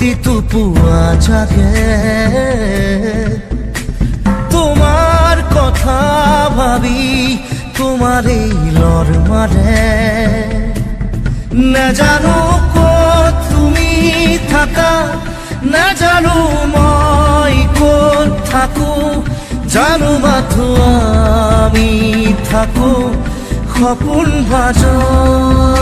প্ৰতিটো পুৱা জাগে তোমাৰ কথা ভাবি তোমাৰে লৰ মাৰে নাজানো ক'ত তুমি থাকা নাজানো মই ক'ত থাকো জানো মাথো আমি থাকো সপোন বাজত